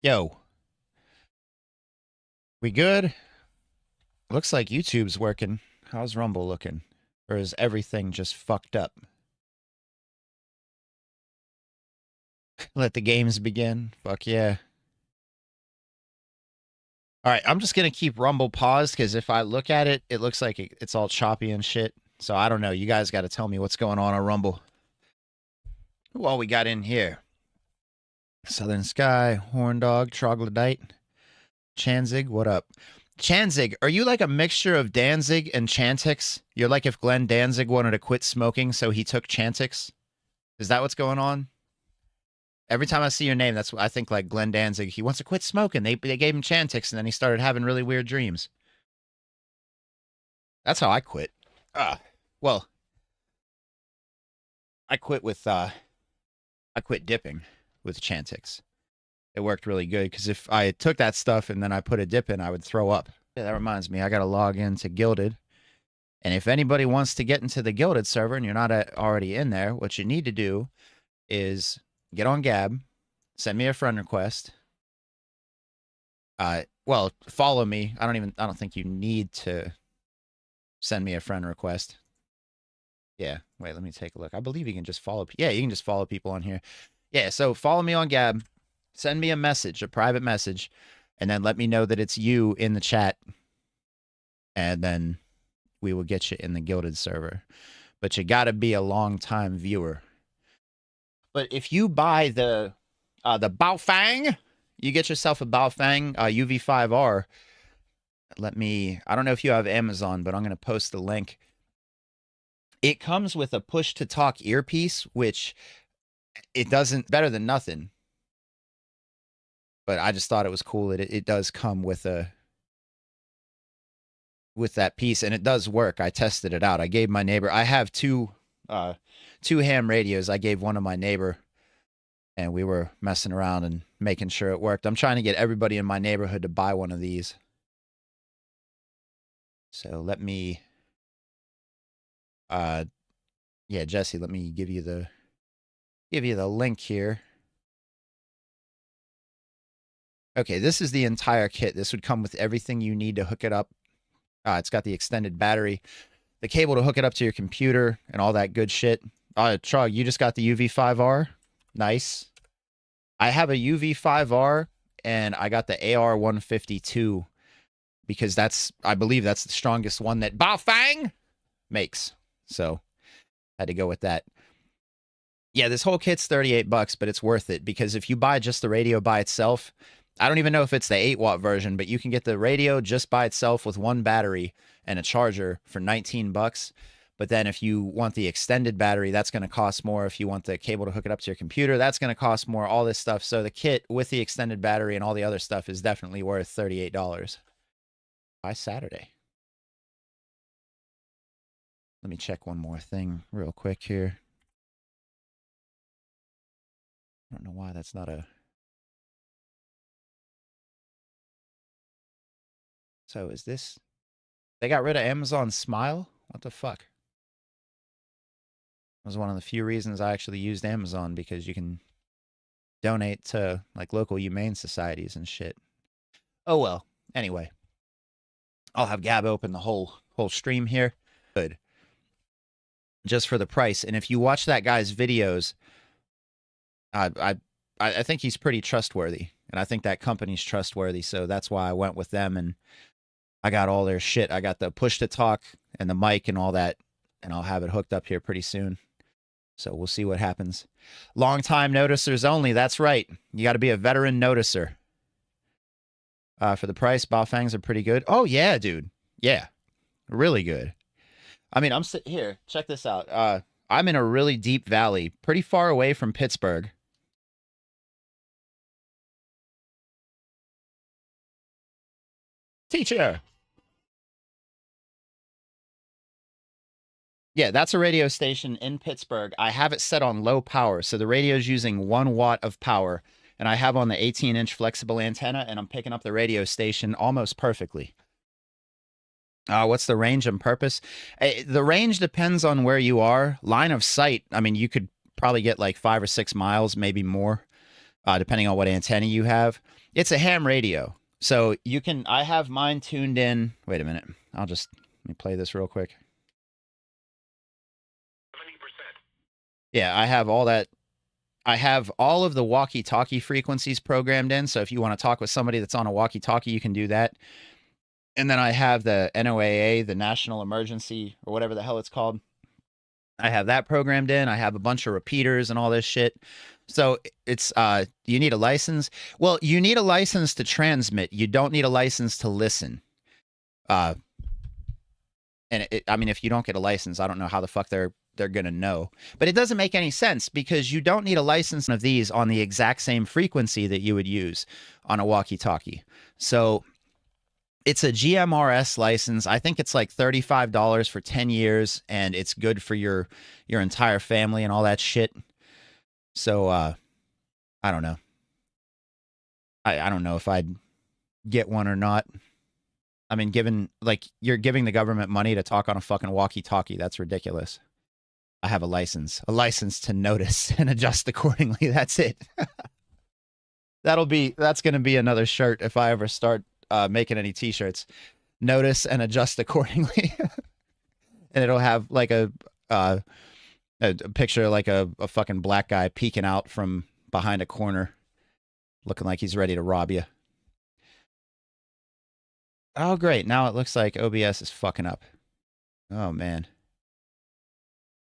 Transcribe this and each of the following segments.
Yo, we good? Looks like YouTube's working. How's Rumble looking? Or is everything just fucked up? Let the games begin. Fuck yeah. All right, I'm just going to keep Rumble paused because if I look at it, it looks like it's all choppy and shit. So I don't know. You guys got to tell me what's going on Rumble. Who all we got in here? Southern Sky, Horn Dog, Troglodyte, Chanzig, what up? Chanzig, are you like a mixture of Danzig and Chantix? You're like if Glenn Danzig wanted to quit smoking, so he took Chantix? Is that what's going on? Every time I see your name, that's what I think, like Glenn Danzig. He wants to quit smoking. They gave him Chantix, and then he started having really weird dreams. That's how I quit. Well, I quit with I quit dipping with Chantix. It worked really good because if I took that stuff and then I put a dip in, I would throw up. Yeah, that reminds me, I got to log into Gilded. And if anybody wants to get into the Gilded server and you're not already in there, what you need to do is get on Gab, send me a friend request. Well, follow me. I don't think you need to send me a friend request. Yeah, wait, let me take a look. I believe you can just follow. Yeah, you can just follow people on here. Yeah, so follow me on Gab. Send me a message, a private message, and then let me know that it's you in the chat. And then we will get you in the Gilded server. But you got to be a long-time viewer. But if you buy the Baofeng, you get yourself a Baofeng UV5R. I don't know if you have Amazon, but I'm going to post the link. It comes with a push-to-talk earpiece, which it doesn't, better than nothing. But I just thought it was cool that it does come with that piece, and it does work. I tested it out. I gave my neighbor. I have two ham radios. I gave one to my neighbor, and we were messing around and making sure it worked. I'm trying to get everybody in my neighborhood to buy one of these. So let me, yeah, Jesse, let me give you the link here. Okay, this is the entire kit. This would come with everything you need to hook it up. It's got the extended battery, the cable to hook it up to your computer, and all that good shit. Trog, you just got the UV5R? Nice. I have a UV5R, and I got the AR152, because I believe that's the strongest one that Baofeng makes. So, had to go with that. Yeah, this whole kit's $38, but it's worth it, because if you buy just the radio by itself, I don't even know if it's the 8-watt version, but you can get the radio just by itself with one battery and a charger for $19. But then if you want the extended battery, that's going to cost more. If you want the cable to hook it up to your computer, that's going to cost more, all this stuff. So the kit with the extended battery and all the other stuff is definitely worth $38. By Saturday. Let me check one more thing real quick here. I don't know why that's not a... So is this... They got rid of Amazon Smile? What the fuck? That was one of the few reasons I actually used Amazon, because you can donate to like local humane societies and shit. Oh well. Anyway. I'll have Gab open the whole stream here. Good. Just for the price. And if you watch that guy's videos, I think he's pretty trustworthy. And I think that company's trustworthy, so that's why I went with them, and I got all their shit. I got the push-to-talk and the mic and all that, and I'll have it hooked up here pretty soon. So we'll see what happens. Long-time noticers only, that's right. You got to be a veteran noticer. For the price, Baofengs are pretty good. Oh, yeah, dude. Yeah, really good. I mean, I'm sitting here. Check this out. I'm in a really deep valley, pretty far away from Pittsburgh. Teacher. Yeah, that's a radio station in Pittsburgh. I have it set on low power, so the radio is using 1 watt of power, and I have on the 18-inch flexible antenna, and I'm picking up the radio station almost perfectly. What's the range and purpose? The range depends on where you are. Line of sight, I mean, you could probably get like 5 or 6 miles, maybe more, depending on what antenna you have. It's a ham radio. So you can, I have mine tuned in. Wait a minute. Let me play this real quick. 70%. Yeah, I have all that. I have all of the walkie-talkie frequencies programmed in. So if you want to talk with somebody that's on a walkie-talkie, you can do that. And then I have the NOAA, the National Emergency, or whatever the hell it's called. I have that programmed in. I have a bunch of repeaters and all this shit. So it's, you need a license. Well, you need a license to transmit. You don't need a license to listen. And I mean, if you don't get a license, I don't know how the fuck they're going to know. But it doesn't make any sense because you don't need a license of these on the exact same frequency that you would use on a walkie-talkie. So it's a GMRS license. I think it's like $35 for 10 years, and it's good for your entire family and all that shit. So, I don't know. I don't know if I'd get one or not. I mean, you're giving the government money to talk on a fucking walkie-talkie. That's ridiculous. I have a license to notice and adjust accordingly. That's it. That's going to be another shirt if I ever start making any t-shirts. Notice and adjust accordingly. And it'll have like a picture like a fucking black guy peeking out from behind a corner looking like he's ready to rob you. Oh great, now it looks like OBS is fucking up. Oh man.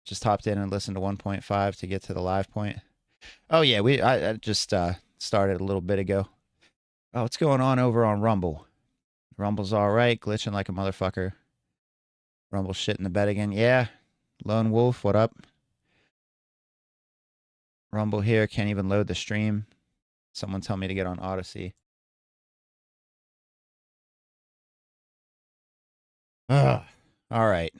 Just hopped in and listened to 1.5 to get to the live point. Oh yeah, I just started a little bit ago. Oh, what's going on over on Rumble? Rumble's all right, glitching like a motherfucker. Rumble shit in the bed again. Yeah. Lone Wolf, what up? Rumble here, can't even load the stream. Someone tell me to get on Odyssey. Ugh. All right.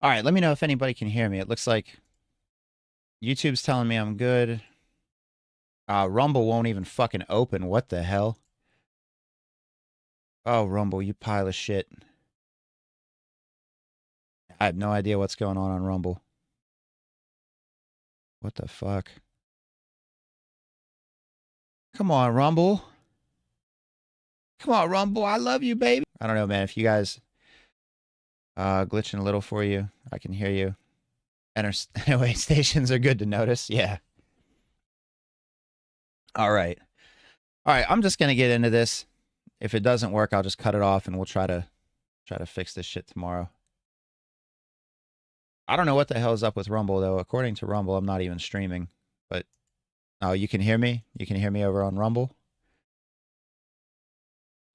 All right, let me know if anybody can hear me. It looks like YouTube's telling me I'm good. Rumble won't even fucking open. What the hell? Oh, Rumble, you pile of shit. I have no idea what's going on Rumble. What the fuck? Come on, Rumble. Come on, Rumble. I love you, baby. I don't know, man. If you guys glitching a little for you, I can hear you. Anyway, stations are good to notice. Yeah. All right. All right. I'm just going to get into this. If it doesn't work, I'll just cut it off and we'll try to fix this shit tomorrow. I don't know what the hell's up with Rumble, though. According to Rumble, I'm not even streaming. But, oh, you can hear me? You can hear me over on Rumble?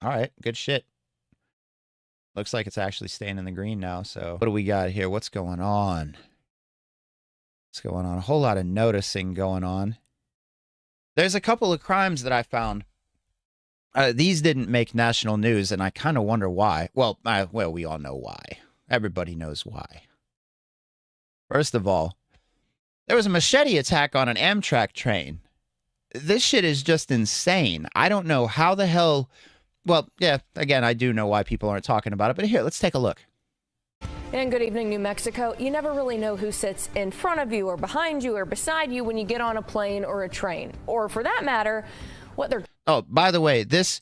All right. Good shit. Looks like it's actually staying in the green now. So what do we got here? What's going on? What's going on? A whole lot of noticing going on. There's a couple of crimes that I found. These didn't make national news, and I kind of wonder why. Well, we all know why. Everybody knows why. First of all, there was a machete attack on an Amtrak train. This shit is just insane. I don't know how the hell... Well, yeah, again, I do know why people aren't talking about it, but here, let's take a look. And good evening, New Mexico. You never really know who sits in front of you or behind you or beside you when you get on a plane or a train, or for that matter, what they're... Oh, by the way, this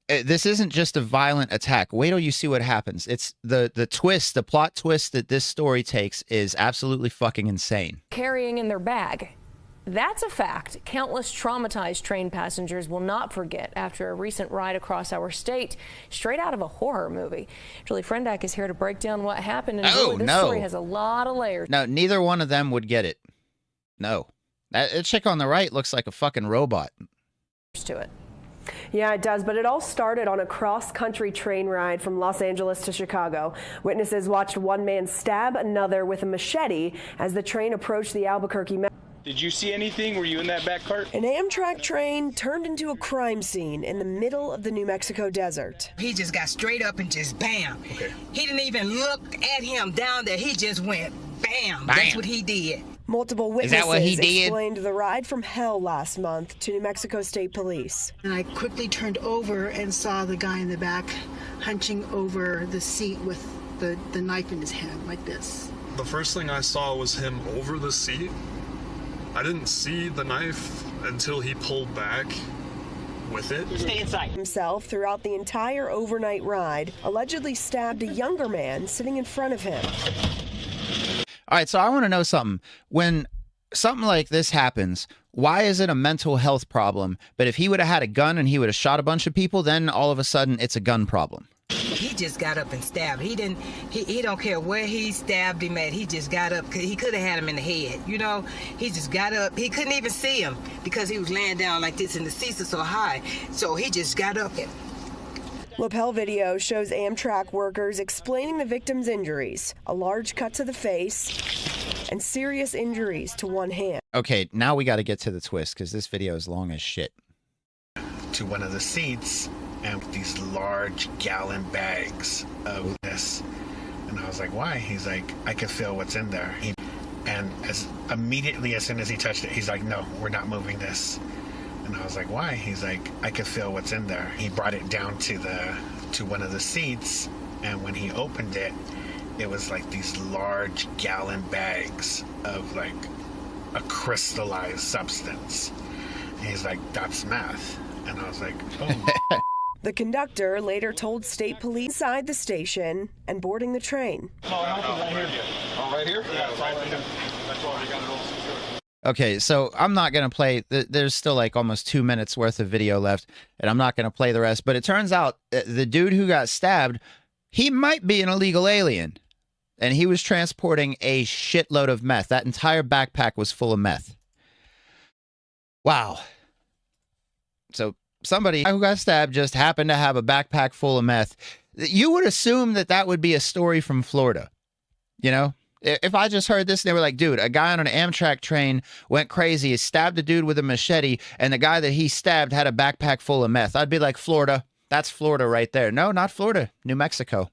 isn't just a violent attack. Wait till you see what happens. It's the twist, the plot twist that this story takes is absolutely fucking insane. Carrying in their bag. That's a fact countless traumatized train passengers will not forget after a recent ride across our state, straight out of a horror movie. Julie Frendak is here to break down what happened, and Julie, this story has a lot of layers. No, neither one of them would get it. No. That chick on the right looks like a fucking robot. To it. Yeah, it does, but it all started on a cross-country train ride from Los Angeles to Chicago. Witnesses watched one man stab another with a machete as the train approached the Albuquerque. Did you see anything? Were you in that back cart? An Amtrak train turned into a crime scene in the middle of the New Mexico desert. He just got straight up and just bam. Okay. He didn't even look at him down there. He just went bam. Bam. That's what he did. Multiple Is that what he witnesses did? explained the ride from hell last month to New Mexico State Police. And I quickly turned over and saw the guy in the back hunching over the seat with the knife in his hand like this. The first thing I saw was him over the seat. I didn't see the knife until he pulled back with it. Stay inside. Himself throughout the entire overnight ride, allegedly stabbed a younger man sitting in front of him. All right, so I want to know something. When something like this happens, why is it a mental health problem? But if he would have had a gun and he would have shot a bunch of people, then all of a sudden it's a gun problem. He just got up and stabbed. He don't care where he stabbed him at. He just got up. He could have had him in the head, you know. He just got up. He couldn't even see him because he was laying down like this and the seats are so high. So he just got up and... Lapel video shows Amtrak workers explaining the victim's injuries, a large cut to the face and serious injuries to one hand. Okay, now we got to get to the twist because this video is long as shit. To one of the seats and these large gallon bags of this. And I was like, why? He's like, I can feel what's in there. And immediately as soon as he touched it, he's like, no, we're not moving this. And I was like, why? He's like, I can feel what's in there. He brought it down to one of the seats, and when he opened it, it was like these large gallon bags of like a crystallized substance. And he's like, that's meth. And I was like, oh. The conductor later told state police inside the station and boarding the train. Right here? Yeah, right here. That's all. You got it all secured. Okay, so I'm not going to play. There's still like almost 2 minutes worth of video left, and I'm not going to play the rest. But it turns out the dude who got stabbed, he might be an illegal alien. And he was transporting a shitload of meth. That entire backpack was full of meth. Wow. So somebody who got stabbed just happened to have a backpack full of meth. You would assume that that would be a story from Florida. You know? If I just heard this and they were like, dude, a guy on an Amtrak train went crazy, he stabbed a dude with a machete, and the guy that he stabbed had a backpack full of meth, I'd be like, Florida. That's Florida right there. No, not Florida. New Mexico.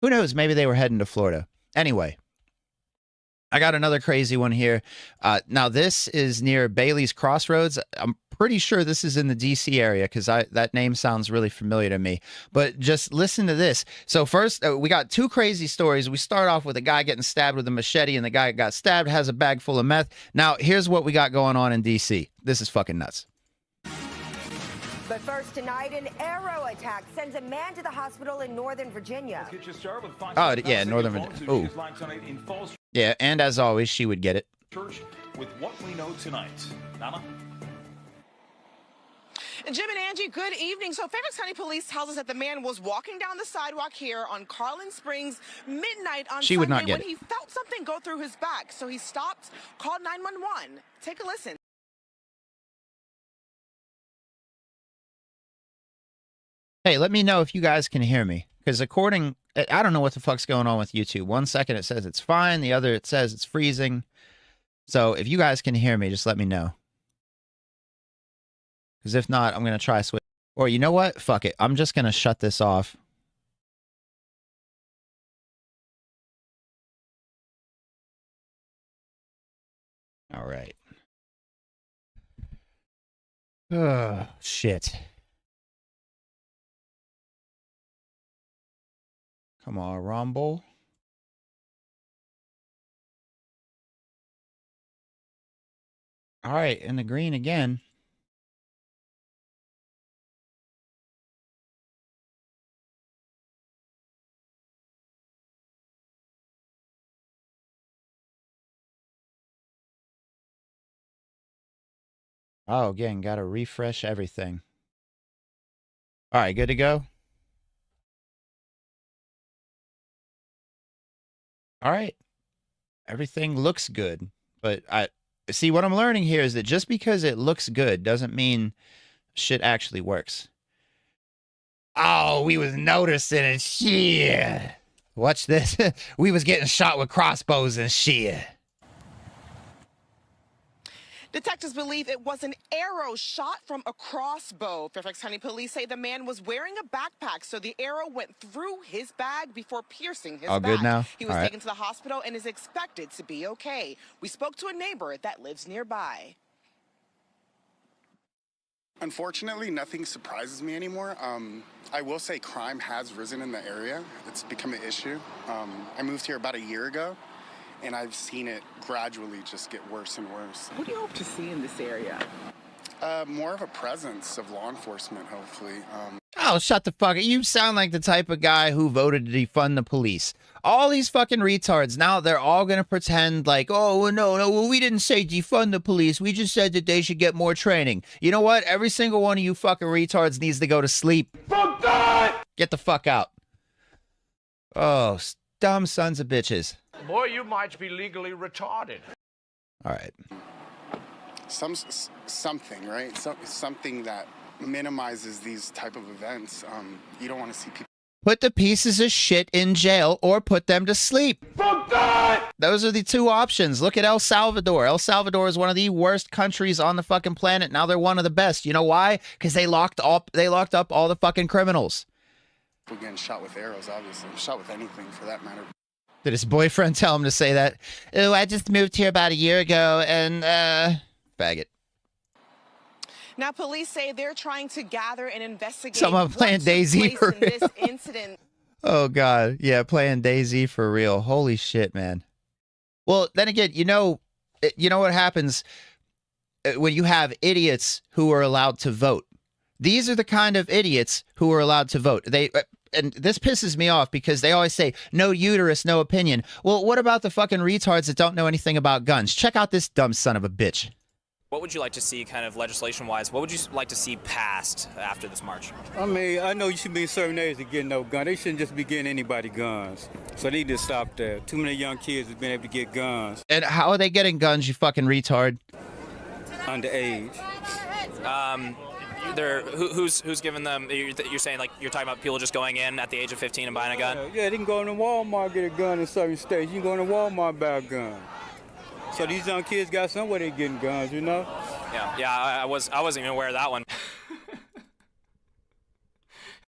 Who knows? Maybe they were heading to Florida. Anyway, I got another crazy one here. Now, this is near Bailey's Crossroads. I'm pretty sure this is in the DC area because that name sounds really familiar to me. But just listen to this. So first, we got two crazy stories. We start off with a guy getting stabbed with a machete, and the guy that got stabbed has a bag full of meth. Now, here's what we got going on in DC. This is fucking nuts. But first, tonight, an arrow attack sends a man to the hospital in Northern Virginia. Oh, yeah, Northern Virginia. Oh. Yeah, and as always, she would get it. Church with what we know tonight. Nana? Jim and Angie, good evening. So Fairfax County Police tells us that the man was walking down the sidewalk here on Carlin Springs midnight on She would not Sunday get when it. he felt something go through his back. So he stopped, called 911. Take a listen. Hey, let me know if you guys can hear me. Because I don't know what the fuck's going on with YouTube. 1 second it says it's fine. The other it says it's freezing. So if you guys can hear me, just let me know. Because if not, I'm going to try switch. Or you know what? Fuck it. I'm just going to shut this off. All right. Oh, shit. Come on, Rumble. All right, in the green again. Oh, again, got to refresh everything. All right, good to go? All right. Everything looks good. But I see what I'm learning here is that just because it looks good doesn't mean shit actually works. Oh, we was noticing and shit. Watch this. We was getting shot with crossbows and shit. Detectives believe it was an arrow shot from a crossbow. Fairfax County police say the man was wearing a backpack, so the arrow went through his bag before piercing his All back. good now? He was All right. taken to the hospital and is expected to be okay. We spoke to a neighbor that lives nearby. Unfortunately, nothing surprises me anymore. I will say crime has risen in the area. It's become an issue. I moved here about a year ago, and I've seen it gradually just get worse and worse. What do you hope to see in this area? More of a presence of law enforcement, hopefully. Oh, shut the fuck up. You sound like the type of guy who voted to defund the police. All these fucking retards, now they're all going to pretend like, oh, no, well, we didn't say defund the police. We just said that they should get more training. You know what? Every single one of you fucking retards needs to go to sleep. Fuck that! Get the fuck out. Oh, dumb sons of bitches. Boy, you might be legally retarded. All right. Something, right? Something that minimizes these type of events. You don't want to see people. Put the pieces of shit in jail or put them to sleep. Fuck that! Those are the two options. Look at El Salvador. El Salvador is one of the worst countries on the fucking planet. Now they're one of the best. You know why? Because they locked up all the fucking criminals. People getting shot with arrows, obviously. Shot with anything for that matter. Did his boyfriend tell him to say that? Oh, I just moved here about a year ago and, faggot. Now, police say they're trying to gather and investigate. Someone playing DayZ for real. This incident. Oh, God. Yeah, playing DayZ for real. Holy shit, man. Well, then again, you know what happens when you have idiots who are allowed to vote. These are the kind of idiots who are allowed to vote. And this pisses me off because they always say, no uterus, no opinion. Well, what about the fucking retards that don't know anything about guns? Check out this dumb son of a bitch. What would you like to see kind of legislation-wise? What would you like to see passed after this march? I mean, I know you should be in certain areas to get no gun. They shouldn't just be getting anybody guns. So they need to stop that. Too many young kids have been able to get guns. And how are they getting guns, you fucking retard? Underage. Who's giving them? You're saying like you're talking about people just going in at the age of 15 and buying a gun? Yeah, they can go into Walmart get a gun in certain states. You can go into Walmart and buy a gun. So these young kids got somewhere they getting guns, you know? Yeah. I wasn't even aware of that one.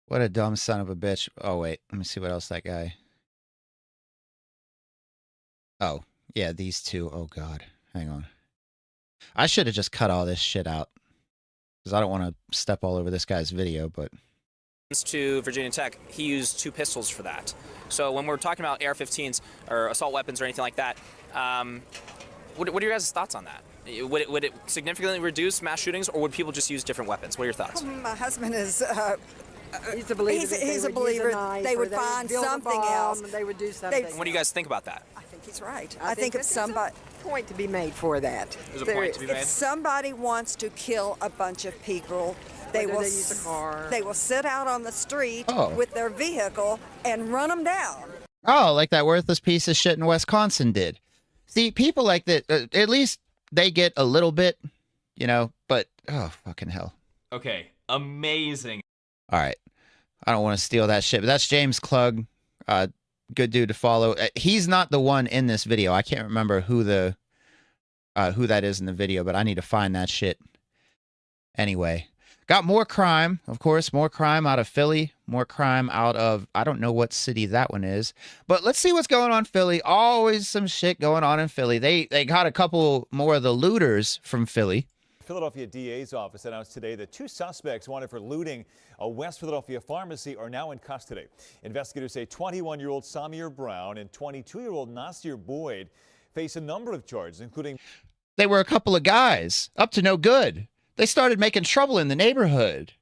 What a dumb son of a bitch. Oh wait, let me see what else that guy. Oh yeah, these two. Oh God, hang on. I should have just cut all this shit out because I don't want to step all over this guy's video, but. To Virginia Tech, he used 2 pistols for that. So when we're talking about AR-15s or assault weapons or anything like that, what are your guys' thoughts on that? Would it significantly reduce mass shootings, or would people just use different weapons? What are your thoughts? My husband is. He's a believer. He's a believer. They would find something else. They would do something. What do you guys think about that? I think he's right. I think if somebody. Point to be made for that. There's a point to be made. If somebody wants to kill a bunch of people, they will use a car. They will sit out on the street with their vehicle and run them down. Oh, like that worthless piece of shit in Wisconsin did. See, people like that, at least they get a little bit, you know, but, oh, fucking hell. Okay, amazing. All right. I don't want to steal that shit, but that's James Klug. Good dude to follow. He's not the one in this video. I can't remember who that is in the video, but I need to find that shit. Anyway, got more crime, of course, more crime out of Philly, more crime out of, I don't know what city that one is, but let's see what's going on in Philly. Always some shit going on in Philly. They got a couple more of the looters from Philly. Philadelphia DA's office announced today that 2 suspects wanted for looting a West Philadelphia pharmacy are now in custody. Investigators say 21-year-old Samir Brown and 22-year-old Nasir Boyd face a number of charges, including... They were a couple of guys, up to no good. They started making trouble in the neighborhood.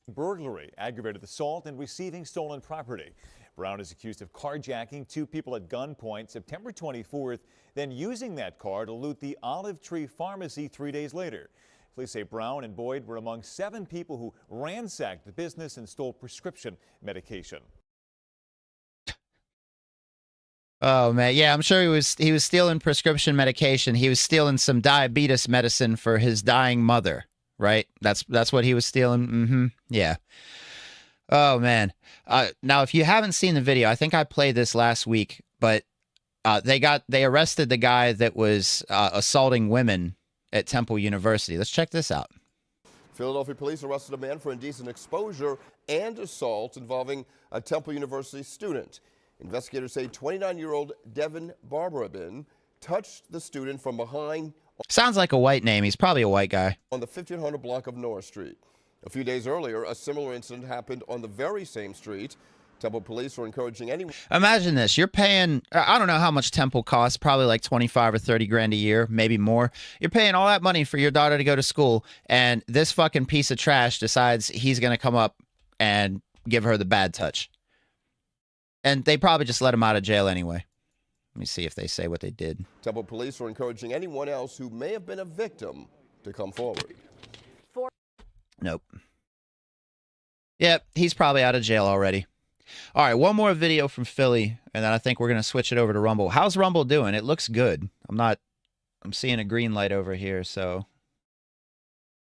Burglary, aggravated assault, and receiving stolen property. Brown is accused of carjacking 2 people at gunpoint September 24th, then using that car to loot the Olive Tree Pharmacy 3 days later. Police say Brown and Boyd were among 7 people who ransacked the business and stole prescription medication. Oh man, yeah, I'm sure he was stealing prescription medication. He was stealing some diabetes medicine for his dying mother, right? That's what he was stealing. Mm-hmm. Yeah. Oh man. Now, if you haven't seen the video, I think I played this last week, but they arrested the guy that was assaulting women at Temple University. Let's check this out. Philadelphia police arrested a man for indecent exposure and assault involving a Temple University student. Investigators say 29-year-old Devin Barberabin touched the student from behind. Sounds like a white name. He's probably a white guy. On the 1500 block of North Street. A few days earlier, a similar incident happened on the very same street. Temple police are encouraging anyone. Imagine this. You're paying, I don't know how much Temple costs, probably like 25 or 30 grand a year, maybe more. You're paying all that money for your daughter to go to school, and this fucking piece of trash decides he's going to come up and give her the bad touch. And they probably just let him out of jail anyway. Let me see if they say what they did. Temple police are encouraging anyone else who may have been a victim to come forward. Nope. Yep, he's probably out of jail already. All right, one more video from Philly, and then I think we're going to switch it over to Rumble. How's Rumble doing? It looks good. I'm seeing a green light over here, so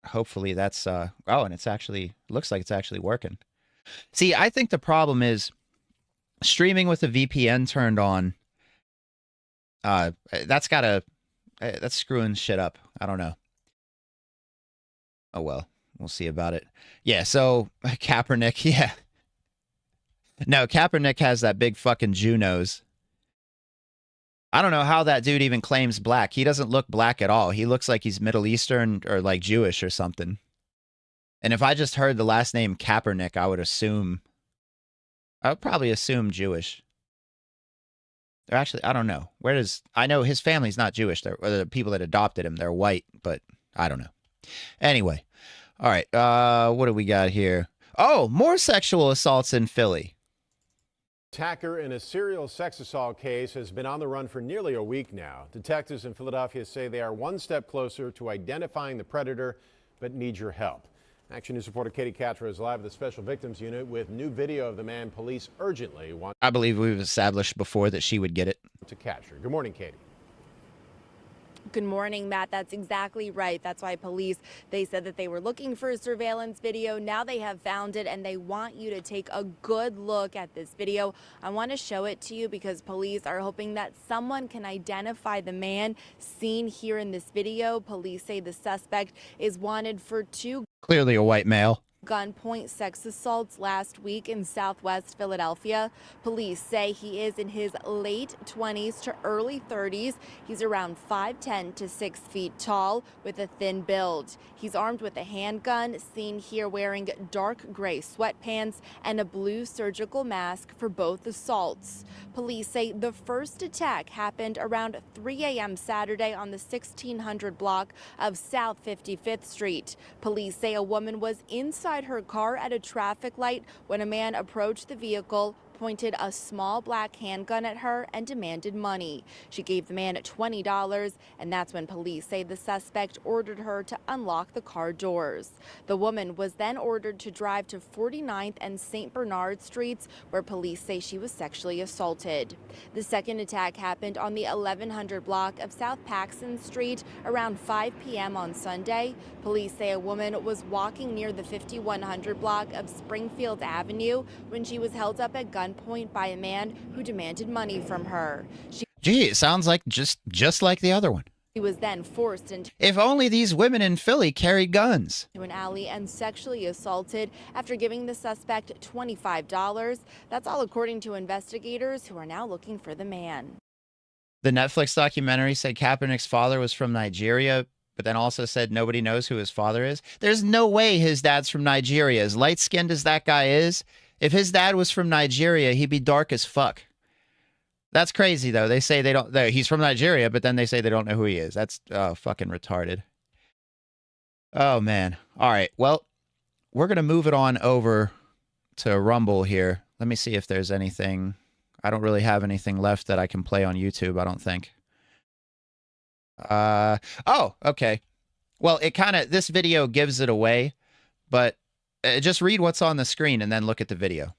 hopefully that's, oh, and it's actually, looks like it's actually working. See, I think the problem is streaming with a VPN turned on. That's screwing shit up. I don't know. Oh, well, we'll see about it. Yeah, so Kaepernick, yeah. No, Kaepernick has that big fucking Jew nose. I don't know how that dude even claims black. He doesn't look black at all. He looks like he's Middle Eastern or like Jewish or something. And if I just heard the last name Kaepernick, I would probably assume Jewish. Or actually, I don't know. I know his family's not Jewish. Or the people that adopted him, they're white, but I don't know. Anyway. All right. What do we got here? Oh, more sexual assaults in Philly. Attacker in a serial sex assault case has been on the run for nearly a week now. Detectives in Philadelphia say they are one step closer to identifying the predator, but need your help. Action News reporter Katie Catra is live at the Special Victims Unit with new video of the man police urgently want I believe we've established before that she would get it. to capture. Good morning, Katie. Good morning, Matt. That's exactly right. That's why police, they said that they were looking for a surveillance video. Now they have found it, and they want you to take a good look at this video. I want to show it to you because police are hoping that someone can identify the man seen here in this video. Police say the suspect is wanted for 2 Clearly a white male. gunpoint sex assaults last week in Southwest Philadelphia. Police say he is in his late 20s to early 30s. He's around 5'10" to 6 feet tall with a thin build. He's armed with a handgun, seen here wearing dark gray sweatpants and a blue surgical mask for both assaults. Police say the first attack happened around 3 a.m. Saturday on the 1600 block of South 55th Street. Police say a woman was inside her car at a traffic light when a man approached the vehicle, pointed a small black handgun at her and demanded money. She gave the man $20, and that's when police say the suspect ordered her to unlock the car doors. The woman was then ordered to drive to 49th and St. Bernard Streets, where police say she was sexually assaulted. The second attack happened on the 1100 block of South Paxton Street around 5 p.m. on Sunday. Police say a woman was walking near the 5100 block of Springfield Avenue when she was held up at gunpoint by a man who demanded money from her. Gee, it sounds like just like the other one. She was then forced into If only these women in Philly carried guns. an alley and sexually assaulted after giving the suspect $25. That's all according to investigators who are now looking for the man. The Netflix documentary said Kaepernick's father was from Nigeria, but then also said nobody knows who his father is. There's no way his dad's from Nigeria. As light-skinned as that guy is, if his dad was from Nigeria, he'd be dark as fuck. That's crazy, though. They say he's from Nigeria, but then they say they don't know who he is. That's fucking retarded. Oh, man. All right. Well, we're going to move it on over to Rumble here. Let me see if there's anything. I don't really have anything left that I can play on YouTube, I don't think. Oh, okay. Well, this video gives it away, but just read what's on the screen and then look at the video.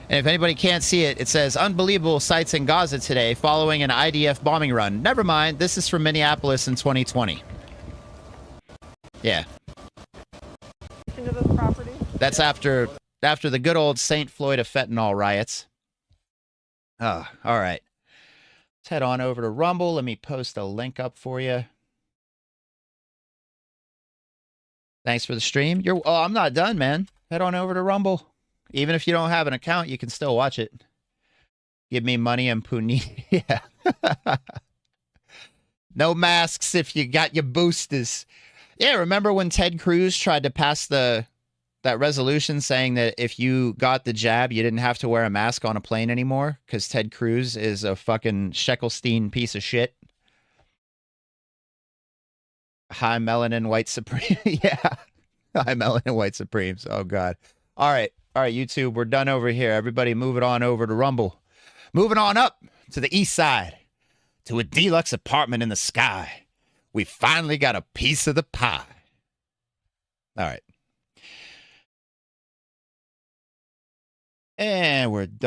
And if anybody can't see it, it says, unbelievable sights in Gaza today following an IDF bombing run. Never mind, this is from Minneapolis in 2020. Yeah. Into this property? That's after the good old St. Floyd of fentanyl riots. Oh, all right. Let's head on over to Rumble. Let me post a link up for you. Thanks for the stream. I'm not done, man. Head on over to Rumble. Even if you don't have an account, you can still watch it. Give me money and Puni. Yeah. No masks if you got your boosters. Yeah, remember when Ted Cruz tried to pass that resolution saying that if you got the jab, you didn't have to wear a mask on a plane anymore? Because Ted Cruz is a fucking Sheckelstein piece of shit. High melanin white supreme. Yeah. High melanin white supremes. Oh, God. All right, YouTube, we're done over here. Everybody move it on over to Rumble. Moving on up to the east side, to a deluxe apartment in the sky. We finally got a piece of the pie. All right. And we're done.